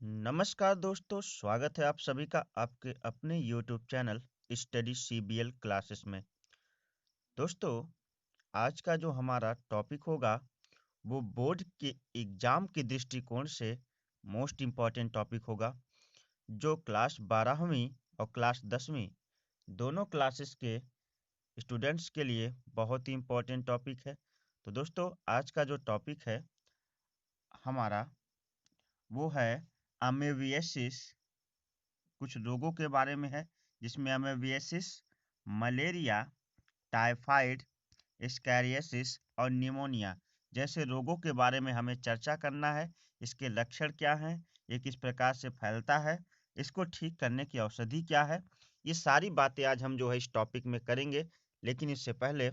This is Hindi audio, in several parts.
नमस्कार दोस्तों, स्वागत है आप सभी का आपके अपने YouTube channel study CBL classes में। दोस्तों, आज का जो हमारा टॉपिक होगा वो बोर्ड के एग्जाम के दृष्टिकोण से मोस्ट इम्पॉर्टेंट टॉपिक होगा, जो क्लास 12वीं और क्लास 10वीं दोनों क्लासेस के स्टूडेंट्स के लिए बहुत ही इम्पॉर्टेंट टॉपिक है। तो दोस्तों, आज का जो टॉपिक है हमारा वो है अमेबियासिस। कुछ रोगों के बारे में है जिसमें अमेबियासिस, मलेरिया, टाइफाइड, स्कैरियासिस और निमोनिया जैसे रोगों के बारे में हमें चर्चा करना है। इसके लक्षण क्या हैं, ये किस प्रकार से फैलता है, इसको ठीक करने की औषधि क्या है, ये सारी बातें आज हम जो है इस टॉपिक में करेंगे। लेकिन इससे पहले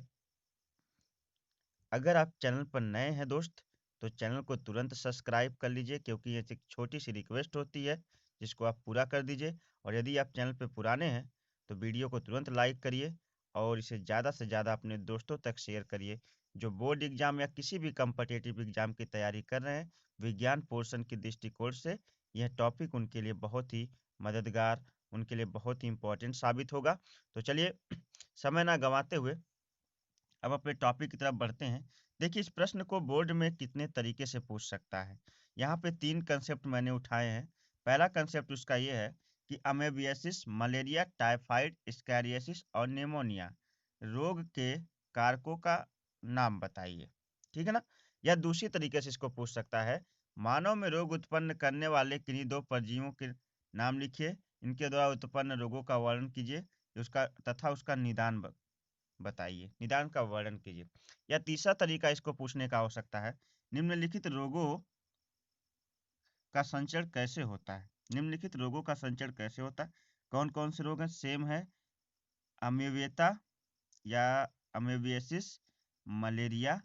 अगर आप चैनल पर नए हैं दोस्त, तो चैनल को तुरंत सब्सक्राइब कर लीजिए, क्योंकि ये एक छोटी सी रिक्वेस्ट होती है जिसको आप पूरा कर दीजिए। और यदि आप चैनल पर पुराने हैं तो वीडियो को तुरंत लाइक करिए और इसे ज़्यादा से ज़्यादा अपने दोस्तों तक शेयर करिए जो बोर्ड एग्जाम या किसी भी कम्पिटिटिव एग्जाम की तैयारी कर रहे हैं। विज्ञान पोर्शन के दृष्टिकोण से यह टॉपिक उनके लिए बहुत ही मददगार, उनके लिए बहुत ही इम्पोर्टेंट साबित होगा। तो चलिए समय ना गंवाते हुए अब अपने टॉपिक की तरफ बढ़ते हैं। देखिए, इस प्रश्न को बोर्ड में कितने तरीके से पूछ सकता है। यहाँ पे 3 कंसेप्ट मैंने उठाए हैं। पहला कंसेप्ट उसका ये है कि अमेबियासिस, मलेरिया, टाइफाइड, स्कैरियासिस और निमोनिया रोग के कारकों का नाम बताइए। ठीक है ना। या दूसरी तरीके से इसको पूछ सकता है, मानव में रोग उत्पन्न करने वाले किन्हीं 2 परजीवियों के नाम लिखिए, इनके द्वारा उत्पन्न रोगों का वर्णन कीजिए, उसका तथा उसका निदान बताइए, निदान का वर्णन कीजिए। या तीसरा तरीका इसको पूछने का हो सकता है, निम्नलिखित रोगों का संचरण कैसे होता है। निम्नलिखित रोगों का संचरण कैसे होता है, कौन कौन से रोग हैं। सेम है, अमेबियता या अमेबियासिस, मलेरिया,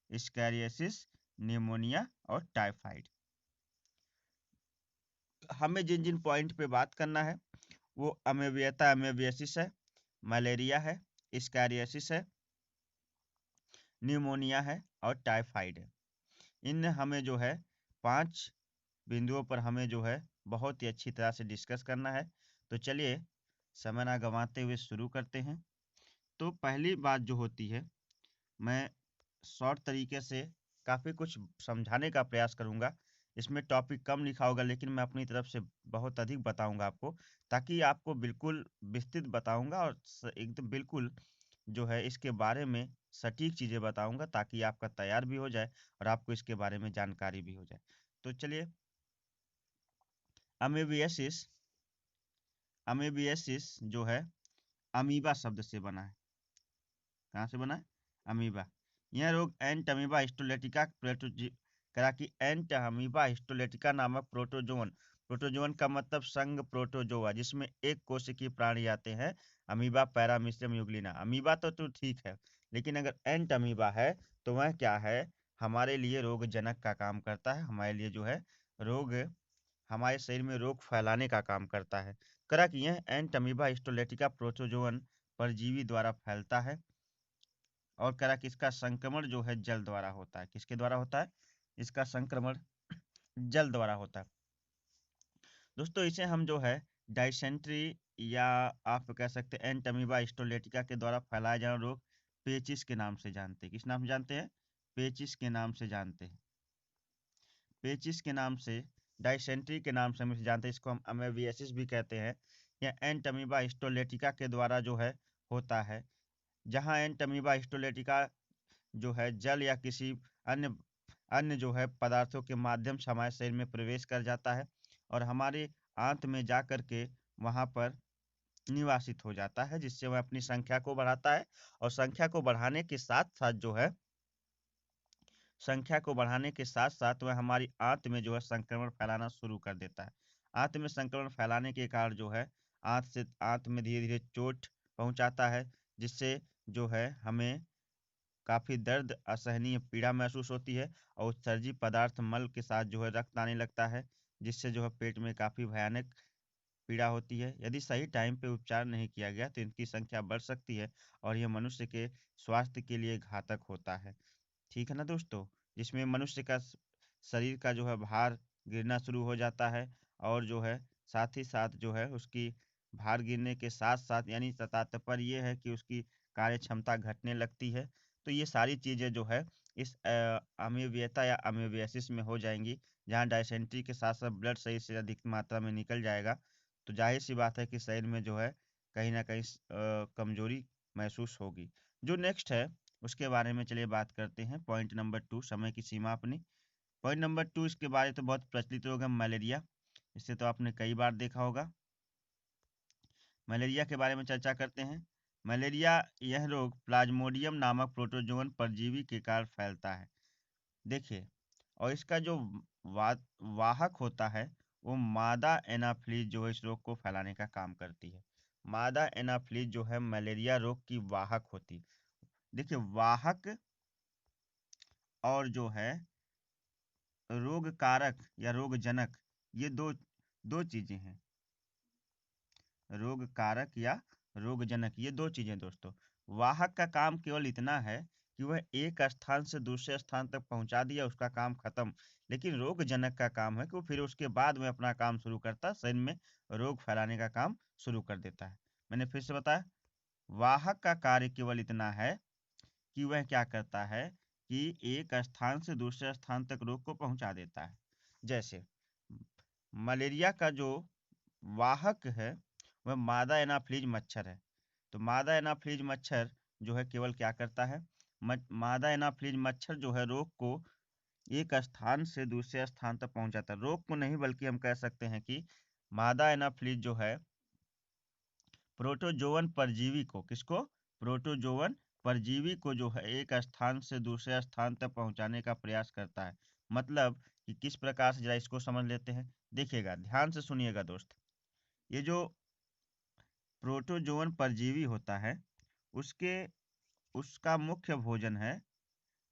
स्कैरियासिस, निमोनिया और टाइफाइड। हमें जिन जिन पॉइंट पे बात करना है वो अमेबियता अमेबियासिस है, मलेरिया है, स्कैरियासिस है, न्यूमोनिया है और टाइफाइड है। इन हमें जो है 5 बिंदुओं पर हमें जो है बहुत ही अच्छी तरह से डिस्कस करना है। तो चलिए समय ना गंवाते हुए शुरू करते हैं। तो पहली बात जो होती है, मैं शॉर्ट तरीके से काफ़ी कुछ समझाने का प्रयास करूंगा। इसमें टॉपिक कम लिखा होगा लेकिन मैं अपनी तरफ से बहुत अधिक बताऊंगा आपको, ताकि आपको बिल्कुल विस्तृत बताऊंगा और एकदम बिल्कुल जो है इसके बारे में सटीक चीज़ें बताऊंगा, ताकि आपका तैयार भी हो जाए और आपको इसके बारे में जानकारी भी हो जाए। तो चलिए, अमेबियासिस, अमेबियासिस जो है अमीबा शब्द से बना है। कहाँ से बना है? अमीबा। यह रोग एंट अमीबा हिस्टोलेटिका करा कि एंट अमीबा हिस्टोलेटिका नामक प्रोटोजोन, प्रोटोजोन का मतलब संघ प्रोटोजोआ, जिसमें एक कोशिकीय प्राणी आते हैं, अमीबा, पैरामीशियम, यूग्लिना। अमीबा तो ठीक है, लेकिन अगर एंट अमीबा है तो वह क्या है, हमारे लिए रोग जनक का काम करता है। हमारे लिए जो है रोग, हमारे शरीर में रोग फैलाने का काम करता है। करा कि यह एंट अमीबा हिस्टोलेटिका प्रोटोजोन परजीवी द्वारा फैलता है। और करा कि इसका संक्रमण जो है जल द्वारा होता है। किसके द्वारा होता है? इसका संक्रमण जल द्वारा होता है। दोस्तों, इसे हम जो है डाइसेंट्री या आप कह सकते हैं एंटमीबा हिस्टोलेटिका के द्वारा फैलाया जाने वाला रोग पेचिस के नाम से जानते हैं। किस नाम से जानते हैं? पेचिस के नाम से जानते हैं। पेचिस के नाम से, डाइसेंट्री के नाम से हम इसे जानते हैं। इसको हम अमेबियासिस भी कहते हैं। यह एंटमीबा हिस्टोलेटिका के द्वारा जो है होता है। जहाँ एंटमीबा हिस्टोलेटिका जो है जल या किसी अन्य अन्य जो है पदार्थों के माध्यम से हमारे शरीर में प्रवेश कर जाता है और हमारे आंत में जा कर के वहाँ पर निवासित हो जाता है, जिससे वह अपनी संख्या को बढ़ाता है। और संख्या को बढ़ाने के साथ साथ जो है, संख्या को बढ़ाने के साथ साथ वह हमारी आंत में जो है संक्रमण फैलाना शुरू कर देता है। आंत में संक्रमण फैलाने के कारण जो है आंत में धीरे धीरे चोट पहुंचाता है, जिससे जो है हमें काफ़ी दर्द, असहनीय पीड़ा महसूस होती है और उत्सर्जी पदार्थ मल के साथ जो है रक्त आने लगता है, जिससे जो है पेट में काफ़ी भयानक पीड़ा होती है। यदि सही टाइम पे उपचार नहीं किया गया तो इनकी संख्या बढ़ सकती है और यह मनुष्य के स्वास्थ्य के लिए घातक होता है। ठीक है ना दोस्तों? जिसमें मनुष्य का शरीर का जो है भार गिरना शुरू हो जाता है और जो है साथ ही साथ जो है उसकी भार गिरने के साथ साथ, यानी तात्पर्य ये है कि उसकी कार्य क्षमता घटने लगती है। तो ये सारी चीज़ें जो है इस अमेबियता या अमेबियासिस में हो जाएंगी, जहाँ डायसेंट्री के साथ साथ ब्लड सही से अधिक मात्रा में निकल जाएगा। तो जाहिर सी बात है कि शरीर में जो है कहीं ना कहीं कमजोरी महसूस होगी। जो नेक्स्ट है उसके बारे में चलिए बात करते हैं। पॉइंट नंबर 2, समय की सीमा अपनी। पॉइंट नंबर 2, इसके बारे तो बहुत प्रचलित रोग है मलेरिया। इससे तो आपने कई बार देखा होगा। मलेरिया के बारे में चर्चा करते हैं। मलेरिया यह रोग प्लाज्मोडियम नामक प्रोटोजोन परजीवी के कारण फैलता है। देखिए, और इसका जो वा, वाहक होता है वो मादा एनाफ्लीज जो है इस रोग को फैलाने का काम करती है। मादा एनाफ्लीज जो है मलेरिया रोग की वाहक होती है। देखिए, वाहक और जो है रोग कारक या रोगजनक, ये दो दो चीजें हैं। रोग कारक या रोगजनक, ये दो चीजें दोस्तों। वाहक का काम केवल इतना है कि वह एक स्थान से दूसरे स्थान तक पहुंचा दिया, उसका काम खत्म। लेकिन रोगजनक का काम है कि वो फिर उसके बाद में अपना काम शुरू करता है, शरीर में रोग फैलाने का काम शुरू कर देता है। मैंने फिर से बताया, वाहक का कार्य केवल इतना है कि वह क्या करता है कि एक स्थान से दूसरे स्थान तक रोग को पहुंचा देता है। जैसे मलेरिया का जो वाहक है वह मादा एनाफ्लीज मच्छर है। तो मादा एनाफ्लीज मच्छर जो है केवल क्या करता है, मादा एनाफ्लीज मच्छर जो है रोग को एक स्थान से दूसरे स्थान तक पहुंचाता है। रोग को नहीं, बल्कि हम कह सकते हैं कि मादा एनाफ्लीज जो है प्रोटोजोवन परजीवी को, किसको, प्रोटोजोवन परजीवी को जो है एक स्थान से दूसरे स्थान तक पहुंचाने का प्रयास करता है। मतलब कि किस प्रकार से, जरा इसको समझ लेते हैं। देखिएगा, ध्यान से सुनिएगा दोस्त। ये जो प्रोटोजोवन परजीवी होता है उसके उसका मुख्य भोजन है,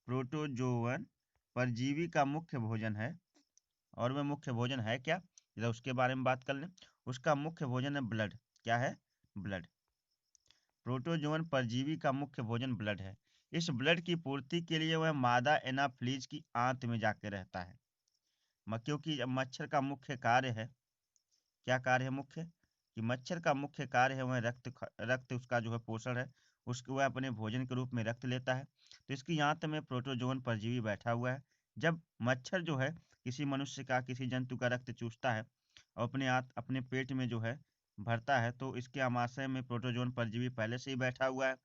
प्रोटोजोवन परजीवी का मुख्य भोजन है। और वह मुख्य भोजन है क्या, जरा उसके बारे में बात कर लें। उसका मुख्य भोजन है ब्लड। क्या है, ब्लड। प्रोटोजोवन परजीवी का मुख्य भोजन ब्लड है। इस ब्लड की पूर्ति के लिए वह मादा एनाफ्लीज की आंत में जाके रहता है। क्योंकि मच्छर का मुख्य कार्य है, क्या कार्य है मुख्य, कि मच्छर का मुख्य कार्य है वह रक्त उसका जो है पोषण है, उसको वह अपने भोजन के रूप में रक्त लेता है। तो इसकी आंत में प्रोटोजोवन परजीवी बैठा हुआ है। जब मच्छर जो है किसी मनुष्य का, किसी जंतु का रक्त चूसता है और अपने पेट में जो है भरता है, तो इसके आमाशय में प्रोटोजोवन परजीवी पहले से ही बैठा हुआ है,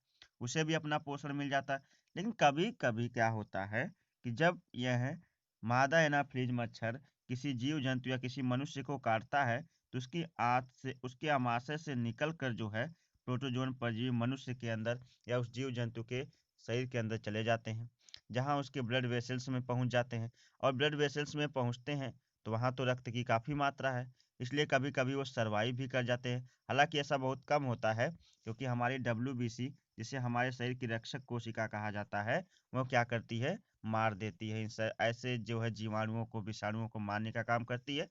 उसे भी अपना पोषण मिल जाता है। लेकिन कभी कभी क्या होता है कि जब यह मादा एनाफ्लीज मच्छर किसी जीव जंतु या किसी मनुष्य को काटता है, तो उसकी आंत से, उसके आमाशय से निकल कर जो है प्रोटोजोन परजीवी मनुष्य के अंदर या उस जीव जंतु के शरीर के अंदर चले जाते हैं, जहां उसके ब्लड वेसल्स में पहुंच जाते हैं। और ब्लड वेसल्स में पहुंचते हैं तो वहां तो रक्त की काफी मात्रा है, इसलिए कभी कभी वो सर्वाइव भी कर जाते हैं। हालांकि ऐसा बहुत कम होता है, क्योंकि हमारी WBC, जिसे हमारे शरीर की रक्षक कोशिका कहा जाता है, वो क्या करती है, मार देती है। ऐसे जो है जीवाणुओं को, विषाणुओं को मारने का काम करती है।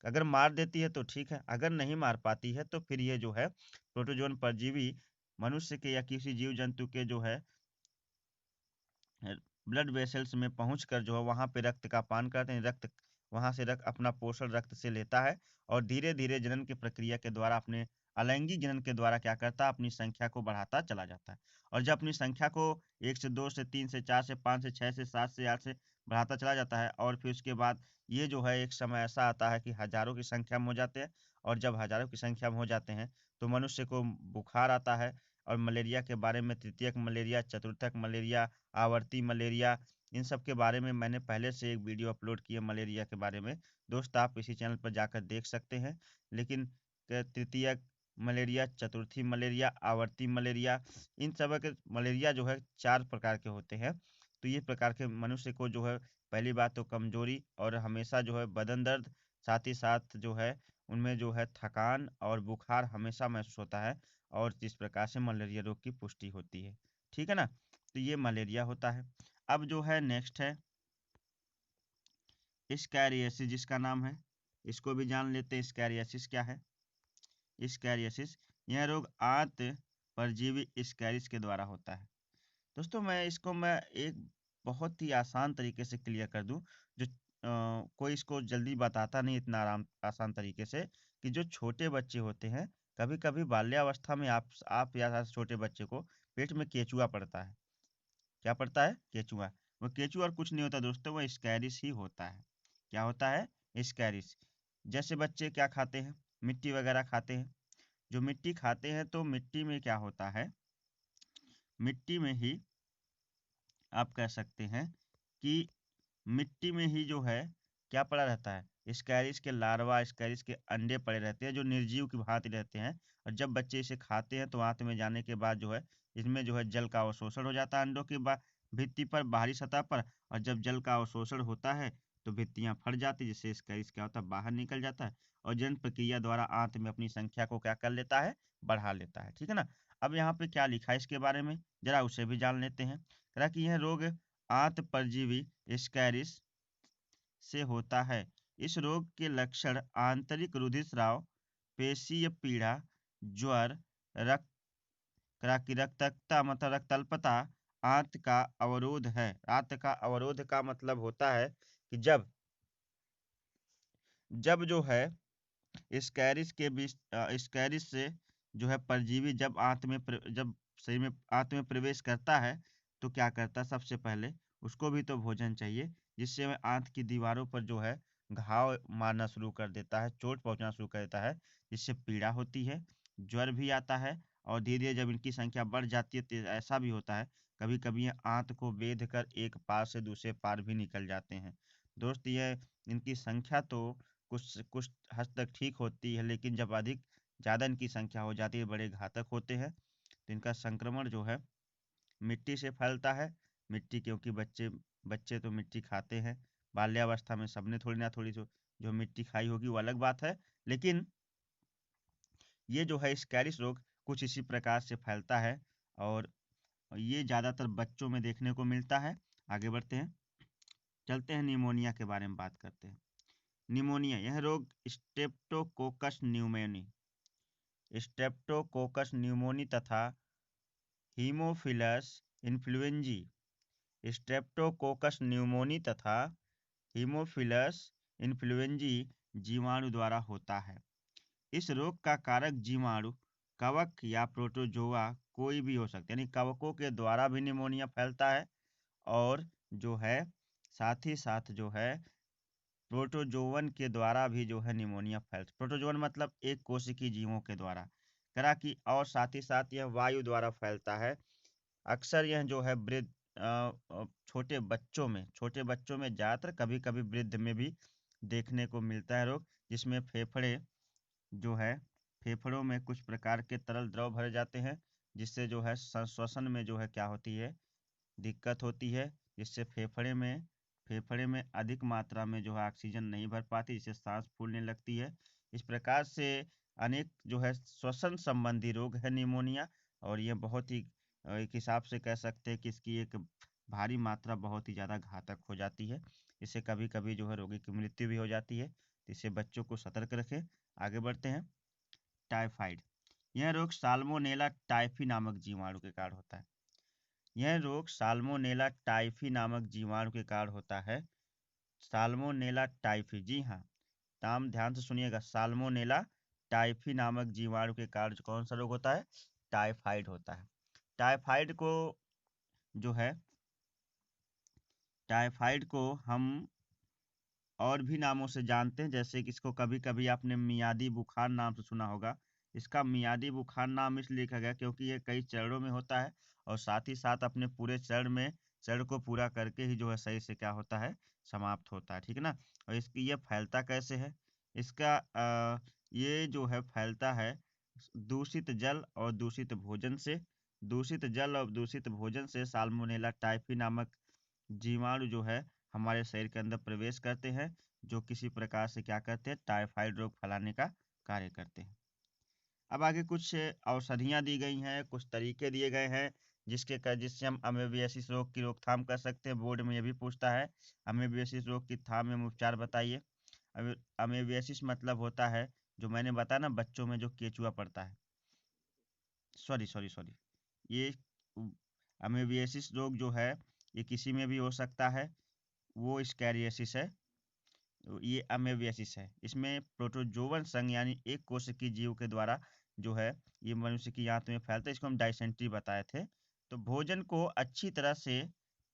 अगर मार देती है तो ठीक है, अगर नहीं मार पाती है तो फिर ये जो है प्रोटोजोन परजीवी मनुष्य के या किसी जीव जंतु के जो है ब्लड वेसल्स में पहुंचकर जो है वहां पे रक्त का पान करते हैं। रक्त वहां से रक्त अपना पोषण रक्त से लेता है और धीरे धीरे जनन की प्रक्रिया के द्वारा, अपने अलैंगिक जनन के द्वारा क्या करता है, अपनी संख्या को बढ़ाता चला जाता है। और जब अपनी संख्या को 1 से 2 से 3 से 4 से 5 से 6 से 7 से 8 से बढ़ाता चला जाता है, और फिर उसके बाद ये जो है एक समय ऐसा आता है कि हजारों की संख्या में हो जाते हैं। और जब हजारों की संख्या में हो जाते हैं तो मनुष्य को बुखार आता है। और मलेरिया के बारे में, तृतीयक मलेरिया, चतुर्थक मलेरिया, आवर्ती मलेरिया, इन सब के बारे में मैंने पहले से एक वीडियो अपलोड की है मलेरिया के बारे में। दोस्त आप इसी चैनल पर जाकर देख सकते हैं। लेकिन तृतीयक मलेरिया, चतुर्थी मलेरिया, आवर्ती मलेरिया, इन सब के मलेरिया जो है 4 प्रकार के होते हैं। तो ये प्रकार के मनुष्य को जो है, पहली बात तो कमजोरी और हमेशा जो है बदन दर्द, साथ ही साथ जो है उनमें जो है थकान और बुखार हमेशा महसूस होता है। और जिस प्रकार से मलेरिया रोग की पुष्टि होती है, ठीक है ना। तो ये मलेरिया होता है। अब जो है नेक्स्ट है स्कैरिएसिस, जिसका नाम है, इसको भी जान लेते हैं। स्कैरिएसिस क्या है। स्कैरिएसिस, यह रोग आंत परजीवी स्कैरिस के द्वारा होता है। दोस्तों मैं एक बहुत ही आसान तरीके से क्लियर कर दूं। जो कोई इसको जल्दी बताता नहीं इतना आसान तरीके से कि जो छोटे बच्चे होते हैं, कभी कभी बाल्यावस्था में आप या छोटे बच्चे को पेट में केचुआ पड़ता है। क्या पड़ता है? केचुआ। वो केचुआ और कुछ नहीं होता दोस्तों, वो स्कैरिस ही होता है। क्या होता है? स्कैरिस। जैसे बच्चे क्या खाते हैं? मिट्टी वगैरह खाते हैं। जो मिट्टी खाते हैं तो मिट्टी में क्या होता है, मिट्टी में ही आप कह सकते हैं कि मिट्टी में ही जो है क्या पड़ा रहता है, स्कैरिस के लार्वा, स्कैरिस के अंडे पड़े रहते हैं जो निर्जीव की भांति रहते हैं। और जब बच्चे इसे खाते हैं तो आंत में जाने के बाद जो है इसमें जो है जल का अवशोषण हो जाता है अंडों की भित्ति पर, बाहरी सतह पर। और जब जल का अवशोषण होता है तो भित्तियां फट जाती है, जिससे स्कैरिस क्या होता है, बाहर निकल जाता है और जन प्रक्रिया द्वारा आंत में अपनी संख्या को क्या कर लेता है, बढ़ा लेता है। ठीक है ना। अब यहाँ पे क्या लिखा है इसके बारे में, जरा उसे भी जान लेते हैं। कह रहा कि यह रोग आंत परजीवी स्कैरिस से होता है। इस रोग के लक्षण आंतरिक रुधिरस्राव, पेशीय पीड़ा, ज्वर, रक्त रक्तकता मतलब रक्त अल्पता, आंत का अवरोध है। आंत का अवरोध का मतलब होता है कि जब जब जो है स्कैरिस के बीच स्कैरिस से जो है परजीवी जब जब शरीर में आंत में प्रवेश करता है तो क्या करता है, सबसे पहले उसको भी तो भोजन चाहिए, जिससे वह आंत की दीवारों पर जो है घाव मारना शुरू कर देता है, चोट पहुंचना शुरू कर देता है, जिससे पीड़ा होती है, ज्वर भी आता है। और धीरे धीरे जब इनकी संख्या बढ़ जाती है तो ऐसा भी होता है कभी कभी ये आंत को बेध कर एक पार से दूसरे पार भी निकल जाते हैं। दोस्त ये इनकी संख्या तो कुछ कुछ हद तक ठीक होती है, लेकिन जब अधिक ज़्यादा इनकी संख्या हो जाती है बड़े घातक होते हैं। तो इनका संक्रमण जो है मिट्टी से फैलता है। मिट्टी, क्योंकि बच्चे बच्चे तो मिट्टी खाते हैं, बाल्यावस्था में सबने थोड़ी ना थोड़ी जो मिट्टी खाई होगी वो अलग बात है। लेकिन ये जो है स्कैरिस रोग कुछ इसी प्रकार से फैलता है और ये ज़्यादातर बच्चों में देखने को मिलता है। आगे बढ़ते हैं, चलते हैं निमोनिया के बारे में बात करते हैं। निमोनिया यह रोग स्ट्रेप्टोकोकस न्यूमोनी तथा हीमोफिलस इन्फ्लुएंजी स्ट्रेप्टोकोकस न्यूमोनी तथा हीमोफिलस इन्फ्लुएंजी जीवाणु द्वारा होता है। इस रोग का कारक जीवाणु कवक या प्रोटोजोआ कोई भी हो सकता है, यानी कवकों के द्वारा भी निमोनिया फैलता है। और जो है साथ ही साथ जो है प्रोटोजोवन के द्वारा भी जो है निमोनिया प्रोटोजोवन मतलब एक कोशिकीय जीवों के द्वारा करा कि, और साथ ही साथ यह वायु द्वारा फैलता है। अक्सर यह जो है छोटे बच्चों में ज़्यादातर, कभी कभी वृद्ध में भी देखने को मिलता है रोग, जिसमें फेफड़े जो है फेफड़ों में कुछ प्रकार के तरल द्रव भरे जाते हैं, जिससे जो है श्वसन में जो है क्या होती है, दिक्कत होती है, जिससे फेफड़े में अधिक मात्रा में जो है ऑक्सीजन नहीं भर पाती, जिससे सांस फूलने लगती है। इस प्रकार से अनेक जो है श्वसन संबंधी रोग है निमोनिया। और ये बहुत ही एक हिसाब से कह सकते हैं कि इसकी एक भारी मात्रा बहुत ही ज़्यादा घातक हो जाती है। इससे कभी कभी जो है रोगी की मृत्यु भी हो जाती है, तो इससे बच्चों को सतर्क रखें। आगे बढ़ते हैं, टाइफाइड। यह रोग साल्मोनेला टाइफी नामक जीवाणु के कारण होता है। यह रोग साल्मोनेला टाइफी नामक जीवाणु के कारण होता है। साल्मोनेला टाइफी, जी हाँ, नाम ध्यान से सुनिएगा, साल्मोनेला टाइफी नामक जीवाणु के कारण कौन सा रोग होता है, टाइफाइड होता है। टाइफाइड को जो है टाइफाइड को हम और भी नामों से जानते हैं, जैसे कि इसको कभी कभी आपने मियादी बुखार नाम से सुना होगा। इसका मियादी बुखार नाम इसलिए लिखा गया क्योंकि ये कई चरणों में होता है और साथ ही साथ अपने पूरे चरण को पूरा करके ही जो है सही से क्या होता है, समाप्त होता है। ठीक है ना। और इसकी ये फैलता कैसे है, इसका ये जो है फैलता है दूषित जल और दूषित भोजन से। दूषित जल और दूषित भोजन से साल्मोनेला टाइफी नामक जीवाणु जो है हमारे शरीर के अंदर प्रवेश करते हैं, जो किसी प्रकार से क्या करते हैं, टाइफाइड रोग फैलाने का कार्य करते हैं। अब आगे कुछ औषधियाँ दी गई हैं, कुछ तरीके दिए गए हैं जिससे हम अमेबियासिस रोग की रोकथाम कर सकते हैं। बोर्ड में ये भी पूछता है, अमेबियासिस रोग की थाम एवं उपचार बताइए। अमेबियासिस मतलब होता है, जो मैंने बताया ना, बच्चों में जो केचुआ पड़ता है, सॉरी सॉरी सॉरी, ये अमेबियासिस रोग जो है ये किसी में भी हो सकता है, वो स्कैरियासिस है। तो ये अमेबियासिस है। इसमें प्रोटोजोवन संघ यानी एक कोशिकीय जीव के द्वारा जो है ये मनुष्य की आंत में फैलता है। इसको हम डायसेंट्री बताए थे। तो भोजन को अच्छी तरह से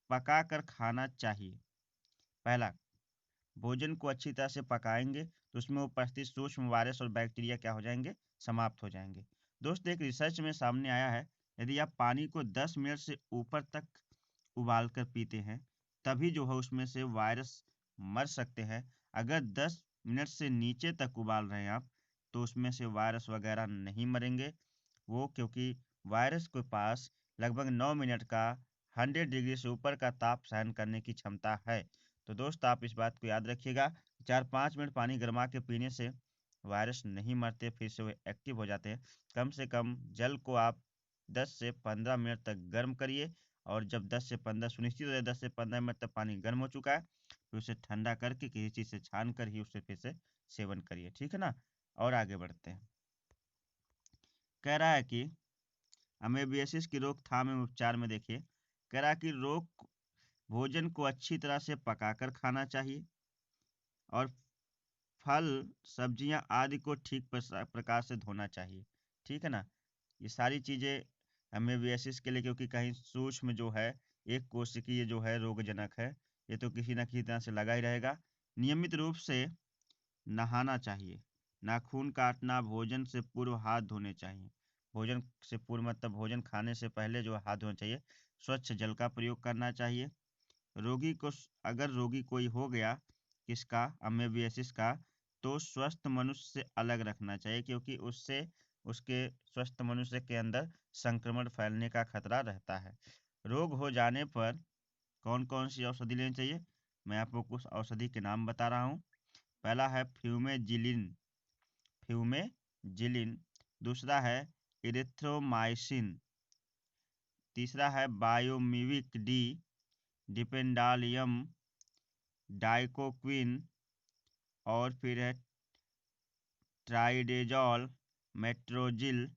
पका कर खाना चाहिए। पहला, भोजन को अच्छी तरह से पकाएंगे तो उसमें उपस्थित सूक्ष्म वायरस और बैक्टीरिया क्या हो जाएंगे, समाप्त हो जाएंगे। दोस्तों, एक रिसर्च में सामने आया है, यदि आप पानी को 10 मिनट से ऊपर तक उबाल कर पीते हैं तभी जो है उसमें से वायरस मर सकते हैं। अगर 10 मिनट से नीचे तक उबाल रहे हैं आप तो उसमें से वायरस वगैरह नहीं मरेंगे वो, क्योंकि वायरस के पास लगभग 9 मिनट का 100 डिग्री से ऊपर का ताप सहन करने की क्षमता है। तो दोस्त, आप इस बात को याद रखिएगा। 4-5 मिनट पानी गर्मा के पीने से वायरस नहीं मरते, फिर से वो एक्टिव हो जाते हैं। कम से कम जल को आप 10 से 15 मिनट तक गर्म करिए, और जब 10 से 15 सुनिश्चित हो जाए 10 से 15 मिनट तक पानी गर्म हो चुका है, फिर उसे ठंडा करके किसी चीज़ से छान कर ही उसे फिर से सेवन करिए, ठीक है ना। और आगे बढ़ते हैं। कह रहा है कि अमेबियासिस की रोकथाम एवं उपचार में देखिए, कह रहा है कि रोग भोजन को अच्छी तरह से पकाकर खाना चाहिए, और फल, सब्जियां आदि को ठीक प्रकार से धोना चाहिए, ठीक है ना। ये सारी चीज़ें अमेबियासिस के लिए, क्योंकि कहीं सूक्ष्म जो है एक कोशिकीय जो है रोगजनक है, ये तो किसी न किसी तरह से लगा ही रहेगा। नियमित रूप से नहाना चाहिए। नाखून काटना, भोजन से पूर्व हाथ धोने चाहिए। भोजन से पूर्व मतलब भोजन खाने से पहले जो हाथ धोना चाहिए। स्वच्छ जल का प्रयोग करना चाहिए। रोगी को, अगर रोगी कोई हो गया किसका, अमेबियासिस का, तो स्वस्थ मनुष्य से अलग रखना चाहिए, क्योंकि उससे उसके स्वस्थ मनुष्य के अंदर संक्रमण फैलने का खतरा रहता है। रोग हो जाने पर कौन कौन सी औषधि लेनी चाहिए, मैं आपको कुछ औषधि के नाम बता रहा हूँ। पहला है फ्यूमेजिलिन, फ्यूमेजिलिन। दूसरा है इरिथ्रोमाइसिन। तीसरा है बायोमिविक डी, डिपेंडालियम, डाइकोक्विन, और फिर है ट्राइडेजॉल, मेट्रोजिल,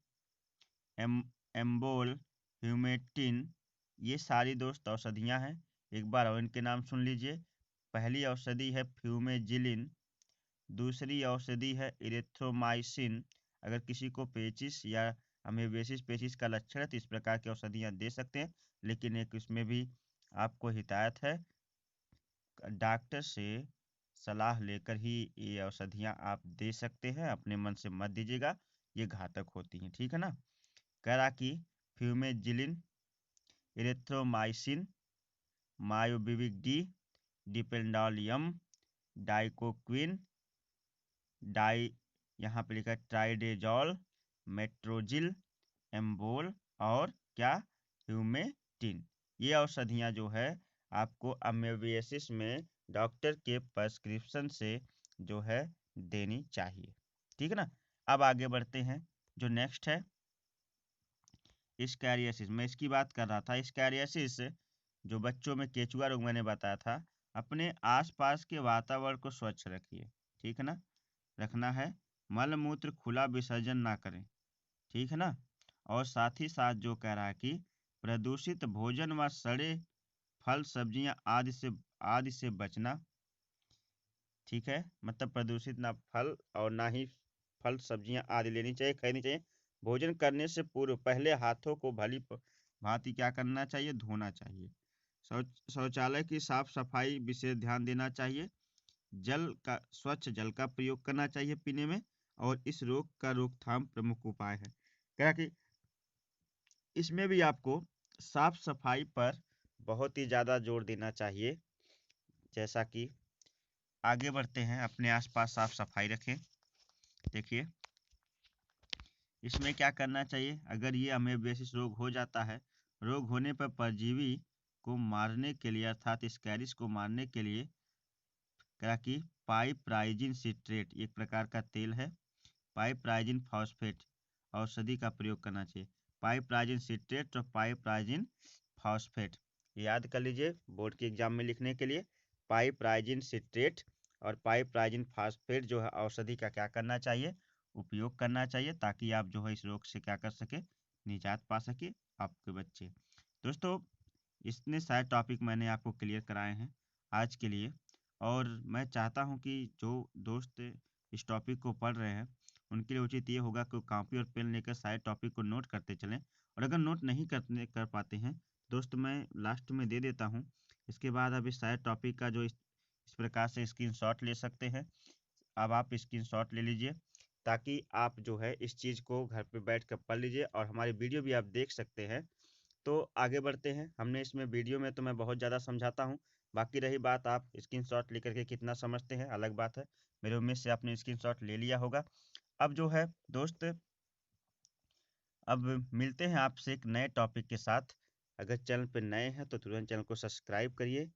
एम्बोल, ह्यूमेटिन। ये सारी दोस्त औषधियाँ हैं। एक बार और इनके नाम सुन लीजिए। पहली औषधि है फ्यूमेजिलिन, दूसरी औषधि है इरिथ्रोमाइसिन। अगर किसी को पेचिस या अमेबियासिस पेचिस का लक्षण है तो इस प्रकार की औषधियाँ दे सकते हैं, लेकिन एक इसमें भी आपको हिदायत है, डॉक्टर से सलाह लेकर ही ये औषधियाँ आप दे सकते हैं, अपने मन से मत दीजिएगा, ये घातक होती हैं, ठीक है ना। कह रहा कि फ्यूमेजिलिन, इरिथ्रोमाइसिन, मायोबिविक डी, डिपेंडालियम, डाइकोक्विन, डाई, यहाँ पे लिखा है ट्राइडेजॉल, मेट्रोजिल, एम्बोल, और क्या, ह्यूमेटिन। ये औषधियाँ जो है आपको अमेबियासिस में डॉक्टर के प्रेस्क्रिप्शन से जो है देनी चाहिए, ठीक है ना। अब आगे बढ़ते हैं। जो नेक्स्ट है स्कैरियासिस, मैं इसकी बात कर रहा था। स्कैरियासिस जो बच्चों में केचुआ रोग मैंने बताया था। अपने आसपास के वातावरण को स्वच्छ रखिए, ठीक है ना, रखना है। मल मूत्र खुला विसर्जन ना करें, ठीक है ना। और साथ ही साथ जो कह रहा है कि प्रदूषित भोजन व सड़े फल सब्जियां आदि से बचना, ठीक है। मतलब प्रदूषित ना फल और ना ही फल सब्जियां आदि लेनी चाहिए, खरीदनी चाहिए। भोजन करने से पूर्व पहले हाथों को भली भांति क्या करना चाहिए, धोना चाहिए। शौचालय की साफ सफाई विशेष ध्यान देना चाहिए। जल का, स्वच्छ जल का प्रयोग करना चाहिए पीने में, और इस रोग का रोकथाम प्रमुख उपाय है। क्या कि इसमें भी आपको साफ सफाई पर बहुत ही ज़्यादा जोर देना चाहिए। जैसा कि आगे बढ़ते हैं, अपने आसपास साफ सफाई रखें। देखिए इसमें क्या करना चाहिए, अगर ये अमेबियासिस रोग हो जाता है, रोग होने पर परजीवी को मारने के लिए अर्थात स्कैरिस को मारने के लिए क्या कि पाइपराइजिन सिट्रेट एक प्रकार का तेल है, पाइपराइजिन फॉस्फेट औषधि का प्रयोग करना चाहिए। पाइपराइजिन सिट्रेट और पाइपराइजिन फॉस्फेट याद कर लीजिए बोर्ड के एग्जाम में लिखने के लिए। पाइपराइजिन सिट्रेट और पाइपराइजिन फॉस्फेट जो है औषधि का क्या करना चाहिए, उपयोग करना चाहिए, ताकि आप जो है इस रोग से क्या कर सके, निजात पा सके आपके बच्चे। दोस्तों, इतने सारे टॉपिक मैंने आपको क्लियर कराए हैं आज के लिए। और मैं चाहता हूँ कि जो दोस्त इस टॉपिक को पढ़ रहे हैं, उनके लिए उचित ये होगा कि वो कॉपी और पेन लेकर सारे टॉपिक को नोट करते चलें, और अगर नोट नहीं कर पाते हैं, दोस्त मैं लास्ट में दे देता हूँ। इसके बाद आप इस सारे टॉपिक का जो इस प्रकार से स्क्रीनशॉट ले सकते हैं। अब आप स्क्रीनशॉट ले लीजिए, ताकि आप जो है इस चीज़ को घर पे बैठ कर पढ़ लीजिए और हमारी वीडियो भी आप देख सकते हैं। तो आगे बढ़ते हैं। हमने इसमें वीडियो में तो मैं बहुत ज़्यादा समझाता हूँ, बाकी रही बात आप स्क्रीनशॉट लेकर के कितना समझते हैं अलग बात है। मेरे उम्मीद से आपने स्क्रीनशॉट ले लिया होगा। अब जो है दोस्त, अब मिलते हैं आपसे एक नए टॉपिक के साथ। अगर चैनल पे नए हैं तो तुरंत चैनल को सब्सक्राइब करिए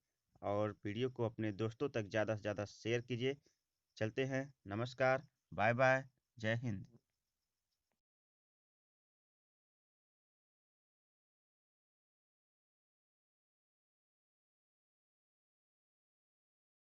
और वीडियो को अपने दोस्तों तक ज़्यादा से ज़्यादा शेयर कीजिए। चलते हैं, नमस्कार, बाय बाय, जय हिंद।